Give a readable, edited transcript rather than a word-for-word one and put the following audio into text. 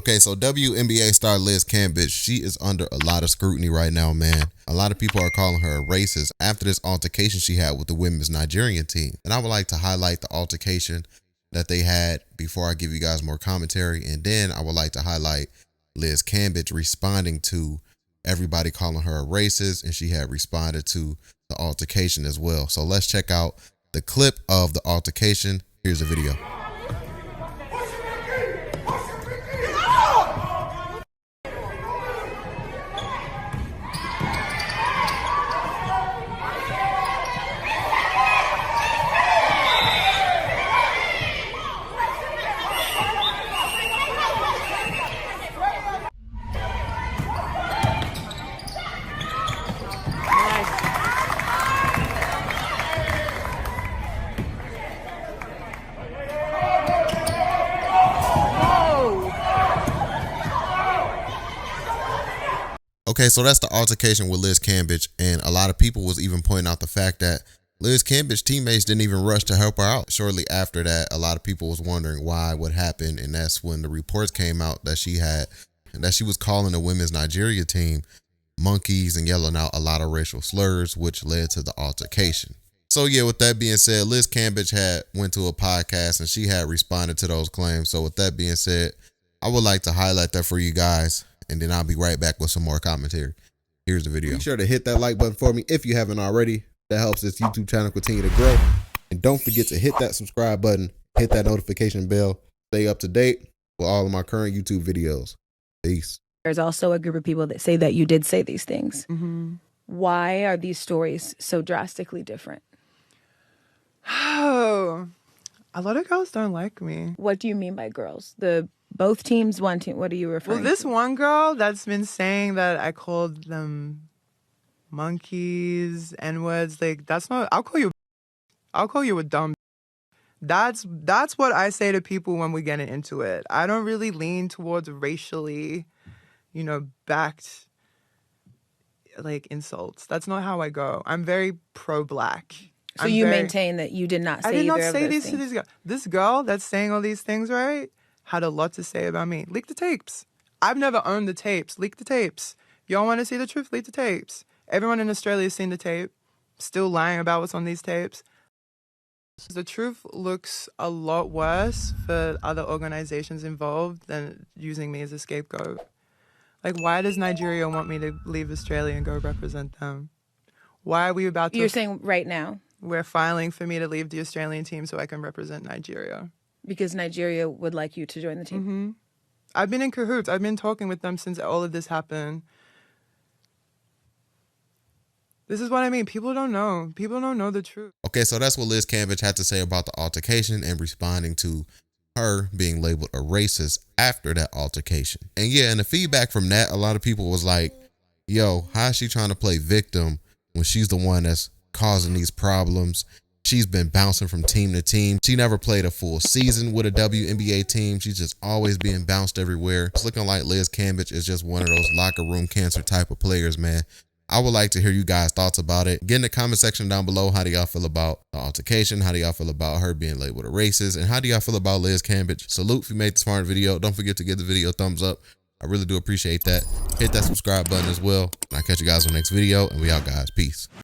Okay, so WNBA star Liz Cambage, she is under a lot of scrutiny right now, man. A lot of people are calling her a racist after this altercation she had with the women's Nigerian team. And I would like to highlight the altercation that they had before I give you guys more commentary. And then I would like to highlight Liz Cambage responding to everybody calling her a racist, and she had responded to the altercation as well. So let's check out the clip of the altercation. Here's the video. Okay, so that's the altercation with Liz Cambage, and a lot of people was even pointing out the fact that Liz Cambage's teammates didn't even rush to help her out. Shortly after that, a lot of people was wondering why, what happened, and that's when the reports came out that she was calling the women's Nigeria team monkeys and yelling out a lot of racial slurs, which led to the altercation. So yeah, with that being said, Liz Cambage had went to a podcast and she had responded to those claims. So with that being said, I would like to highlight that for you guys, and then I'll be right back with some more commentary. Here's the video. Be sure to hit that like button for me if you haven't already. That helps this YouTube channel continue to grow. And don't forget to hit that subscribe button, hit that notification bell, stay up to date with all of my current YouTube videos. Peace. There's also a group of people that say that you did say these things. Mm-hmm. Why are these stories so drastically different? Oh, a lot of girls don't like me. What do you mean by girls? Both teams, one team. What are you referring to? Well, this one girl that's been saying that I called them monkeys, N-words, like that's not. I'll call you a dumb. That's what I say to people when we get into it. I don't really lean towards racially, backed like insults. That's not how I go. I'm very pro-black. So you maintain that you did not say either of those things? I did not say these to these girls. This girl that's saying all these things, right, had a lot to say about me. Leak the tapes. I've never owned the tapes. Leak the tapes. Y'all want to see the truth? Leak the tapes. Everyone in Australia has seen the tape. Still lying about what's on these tapes. The truth looks a lot worse for other organizations involved than using me as a scapegoat. Like, why does Nigeria want me to leave Australia and go represent them? Why are we about to... You're saying right now? We're filing for me to leave the Australian team so I can represent Nigeria. Because Nigeria would like you to join the team? Mm-hmm. I've been in cahoots. I've been talking with them since all of this happened. This is what I mean. People don't know. People don't know the truth. Okay, so that's what Liz Cambage had to say about the altercation and responding to her being labeled a racist after that altercation. And yeah, and the feedback from that, a lot of people was like, yo, how is she trying to play victim when she's the one that's causing these problems? She's been bouncing from team to team. She never played a full season with a WNBA team. She's just always being bounced everywhere. It's looking like Liz Cambage is just one of those locker room cancer type of players, man. I would like to hear you guys' thoughts about it. Get in the comment section down below. How do y'all feel about the altercation? How do y'all feel about her being labeled a racist? And how do y'all feel about Liz Cambage? Salute if you made the smart video. Don't forget to give the video a thumbs up. I really do appreciate that. Hit that subscribe button as well. And I'll catch you guys on the next video. And we out, guys. Peace.